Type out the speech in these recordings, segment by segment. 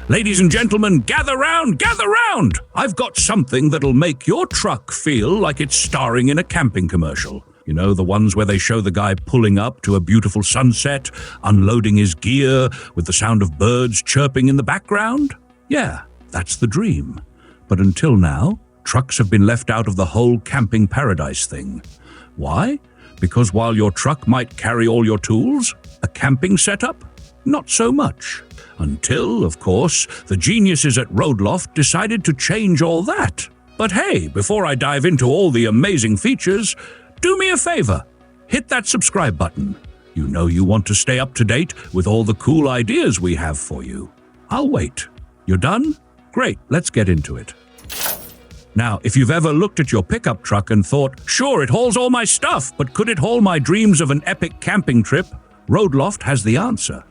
Ladies and gentlemen, gather round, gather round! I've got something that'll make your truck feel like it's starring in a camping commercial. You know, the ones where they show the guy pulling up to a beautiful sunset, unloading his gear with the sound of birds chirping in the background? Yeah, that's the dream. But until now, trucks have been left out of the whole camping paradise thing. Why? Because while your truck might carry all your tools, a camping setup? Not so much. Until, of course, the geniuses at Roadloft decided to change all that. But hey, before I dive into all the amazing features, do me a favor. Hit that subscribe button. You know you want to stay up to date with all the cool ideas we have for you. I'll wait. You're done? Great, let's get into it. Now, if you've ever looked at your pickup truck and thought, sure, it hauls all my stuff, but could it haul my dreams of an epic camping trip? Roadloft has the answer.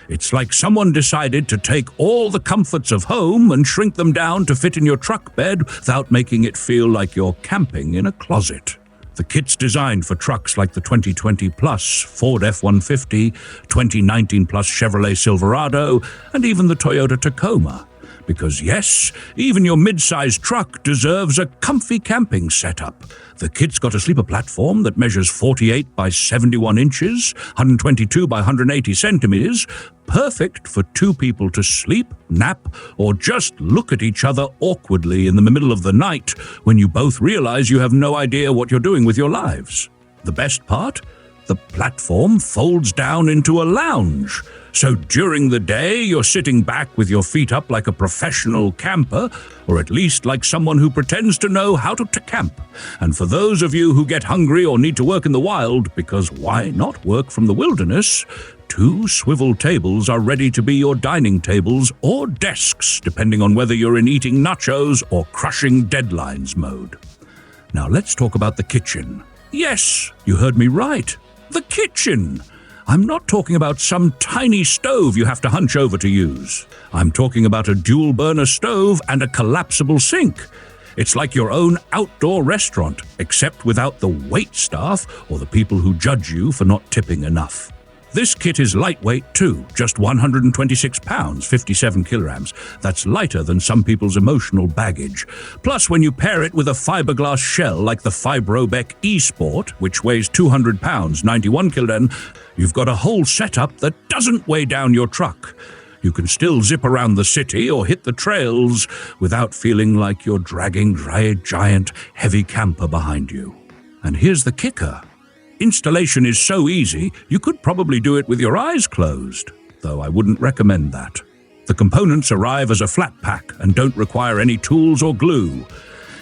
It's like someone decided to take all the comforts of home and shrink them down to fit in your truck bed without making it feel like you're camping in a closet. The kit's designed for trucks like the 2020 Plus Ford F-150, 2019 Plus Chevrolet Silverado, and even the Toyota Tacoma. Because yes, even your mid-sized truck deserves a comfy camping setup. The kit's got a sleeper platform that measures 48 by 71 inches, 122 by 180 centimeters, perfect for two people to sleep, nap, or just look at each other awkwardly in the middle of the night when you both realize you have no idea what you're doing with your lives. The best part? The platform folds down into a lounge. So during the day, you're sitting back with your feet up like a professional camper, or at least like someone who pretends to know how to camp. And for those of you who get hungry or need to work in the wild, because why not work from the wilderness, 2 swivel tables are ready to be your dining tables or desks, depending on whether you're in eating nachos or crushing deadlines mode. Now let's talk about the kitchen. Yes, you heard me right. The kitchen! I'm not talking about some tiny stove you have to hunch over to use. I'm talking about a dual-burner stove and a collapsible sink. It's like your own outdoor restaurant, except without the wait staff or the people who judge you for not tipping enough. This kit is lightweight too, just 126 pounds, 57 kilograms. That's lighter than some people's emotional baggage. Plus, when you pair it with a fiberglass shell like the Fibrobec eSport, which weighs 200 pounds, 91 kilograms, you've got a whole setup that doesn't weigh down your truck. You can still zip around the city or hit the trails without feeling like you're dragging a giant, heavy camper behind you. And here's the kicker. Installation is so easy, you could probably do it with your eyes closed, though I wouldn't recommend that. The components arrive as a flat pack and don't require any tools or glue.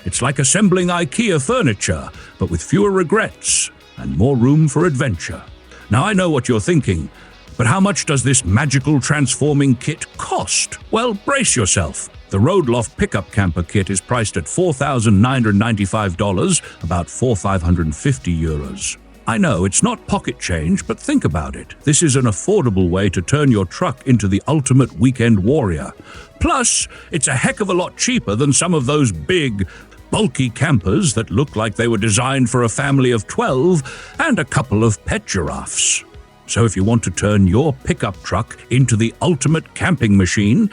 It's like assembling IKEA furniture, but with fewer regrets and more room for adventure. Now I know what you're thinking, but how much does this magical transforming kit cost? Well, brace yourself. The Roadloft Pickup Camper Kit is priced at $4,995, about €4,550. I know, it's not pocket change, but think about it. This is an affordable way to turn your truck into the ultimate weekend warrior. Plus, it's a heck of a lot cheaper than some of those big, bulky campers that look like they were designed for a family of 12 and a couple of pet giraffes. So if you want to turn your pickup truck into the ultimate camping machine,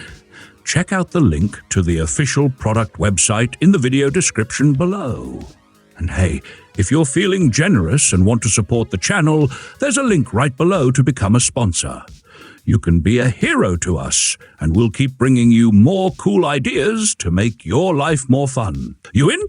check out the link to the official product website in the video description below. And hey, if you're feeling generous and want to support the channel, there's a link right below to become a sponsor. You can be a hero to us, and we'll keep bringing you more cool ideas to make your life more fun. You in?